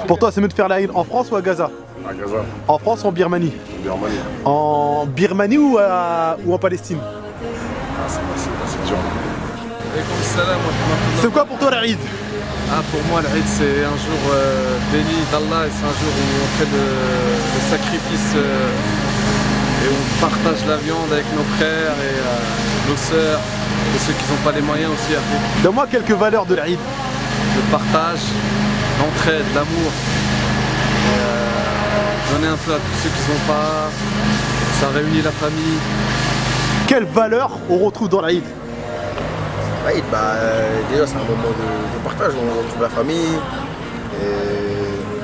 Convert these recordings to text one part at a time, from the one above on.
Pour toi, c'est mieux de faire l'Aïd en France ou à Gaza? À Gaza. En France ou en Birmanie? Birmanie. En Birmanie ou en Palestine? Ah, c'est dur. C'est quoi pour toi l'Aïd? Ah, pour moi, l'Aïd, c'est un jour béni d'Allah et c'est un jour où on fait le sacrifice et on partage la viande avec nos frères et nos sœurs et ceux qui n'ont pas les moyens aussi. Donne-moi quelques valeurs de l'Aïd. Le partage, l'entraide, l'amour. Donner un peu à tous ceux qui n'ont pas. Ça réunit la famille. Quelles valeurs on retrouve dans l'Aïd? L'Aïd, déjà c'est un moment de partage, on retrouve la famille,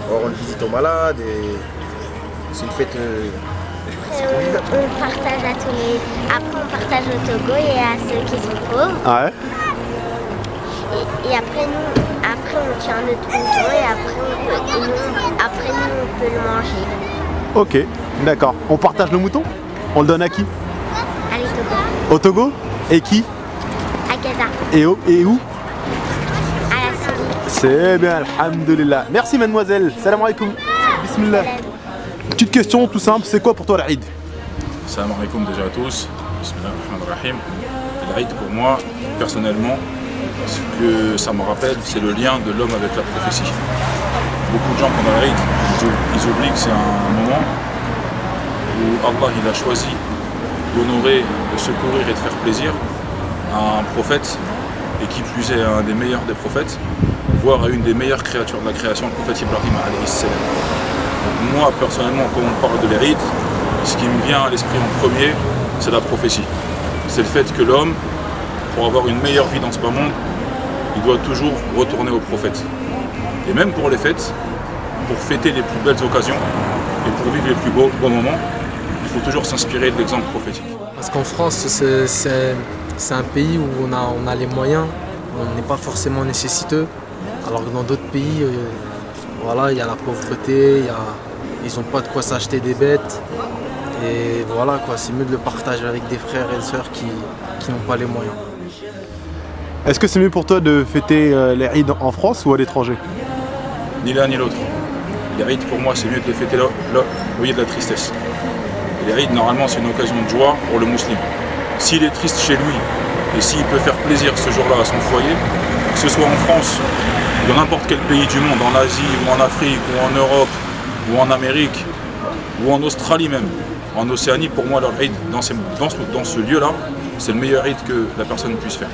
on rend visite aux malades, c'est une fête. On partage à tous les. Après on partage au Togo et à ceux qui sont pauvres. Ah ouais. Et après on tient notre mouton et après nous on peut le manger. Ok, d'accord. On partage le mouton? On le donne à qui? Allez Togo. Au Togo? Et qui? À Gaza. Et où? À la Syrie. C'est bien, alhamdoulilah. Merci mademoiselle. Salam alaikum. Bismillah. Petite question tout simple, c'est quoi pour toi l'Aïd? Salam alaikum déjà à tous. Bismillahirrahmanirrahim. L'Aïd pour moi, personnellement, ce que ça me rappelle, c'est le lien de l'homme avec la prophétie. Beaucoup de gens pendant l'Aïd, ils oublient que c'est un moment où Allah il a choisi d'honorer, de secourir et de faire plaisir à un prophète, et qui plus est un des meilleurs des prophètes, voire à une des meilleures créatures de la création, le prophète Ibrahim alayhi salam. Donc moi personnellement, quand on parle de l'Aïd, ce qui me vient à l'esprit en premier, c'est la prophétie. C'est le fait que l'homme, pour avoir une meilleure vie dans ce bas monde, il doit toujours retourner au prophète. Et même pour les fêtes, pour fêter les plus belles occasions et pour vivre les plus beaux moments, il faut toujours s'inspirer de l'exemple prophétique. Parce qu'en France, c'est un pays où on a les moyens, on n'est pas forcément nécessiteux, alors que dans d'autres pays, voilà, il y a la pauvreté, ils n'ont pas de quoi s'acheter des bêtes. Et voilà, c'est mieux de le partager avec des frères et des sœurs qui n'ont pas les moyens. Est-ce que c'est mieux pour toi de fêter l'Aïd en France ou à l'étranger? Ni l'un ni l'autre. L'Aïd pour moi c'est mieux de le fêter là où il y a de la tristesse. L'Aïd normalement c'est une occasion de joie pour le musulman. S'il est triste chez lui et s'il peut faire plaisir ce jour-là à son foyer, que ce soit en France ou dans n'importe quel pays du monde, en Asie ou en Afrique ou en Europe ou en Amérique ou en Australie même, en Océanie, pour moi leur Aïd dans ce lieu-là, c'est le meilleur Aïd que la personne puisse faire.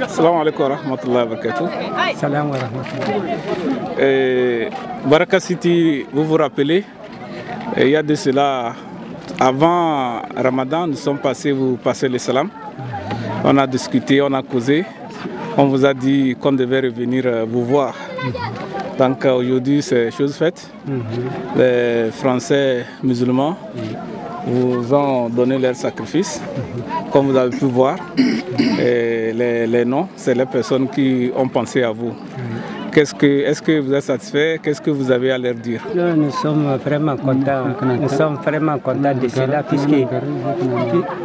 Salam alaikum wa rahmatullahi wa barakatuh. Salam wa rahmatullahi. Baraka City, vous vous rappelez, il y a de cela, avant Ramadan, nous sommes passés, vous passez le salam. On a discuté, on a causé. On vous a dit qu'on devait revenir vous voir. Donc aujourd'hui, c'est chose faite. Les Français musulmans vous ont donné leur sacrifice, comme vous avez pu voir. Et les noms, c'est les personnes qui ont pensé à vous. Est-ce que vous êtes satisfait? Qu'est-ce que vous avez à leur dire? Nous sommes vraiment contents. Nous sommes vraiment contents de cela,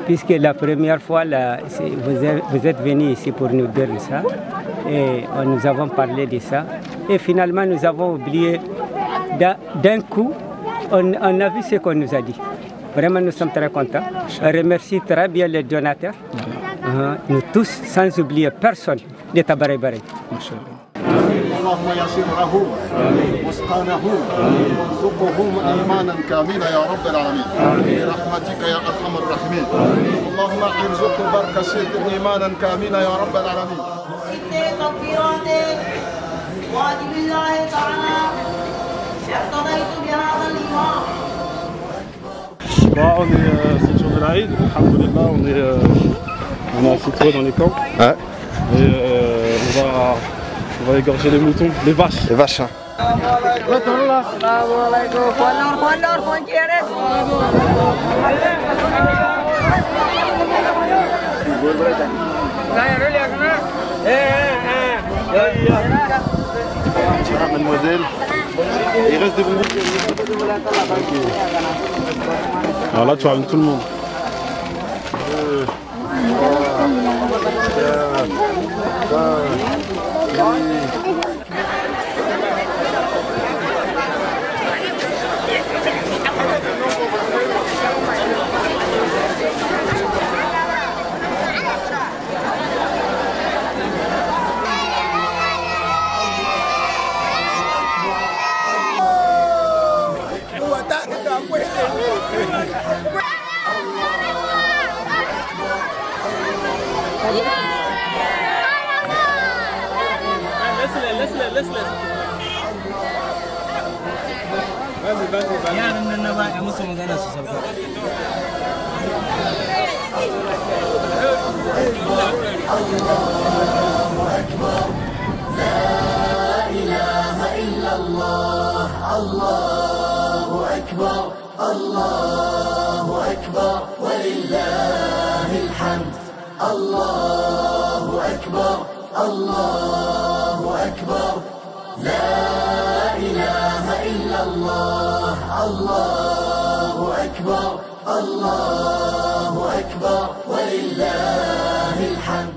puisque la première fois, là, vous êtes venus ici pour nous dire ça. Et nous avons parlé de ça. Et finalement, nous avons oublié d'un coup, on a vu ce qu'on nous a dit. Vraiment, nous sommes très contents. Je remercie très bien les donateurs. Nous tous, sans oublier personne, de Tabaré Baré. اللهم يسره واسقانه وارزقهم ايمانا كاملا يا رب العالمين برحمتك يا ارحم الراحمين اللهم ارزق بركه ايمانا كاملا يا رب العالمين On est c'est le jour de l'Aïd, alhamdoulilah, on est assis trop dans les camps. Ouais. Et on va égorger les moutons, les vaches. Les vaches, hein. Mademoiselle. Il reste des bonbons. Alors là, tu ramènes tout le monde. yaran nan na ba a musu magana su sauka. الله أكبر ولله الحمد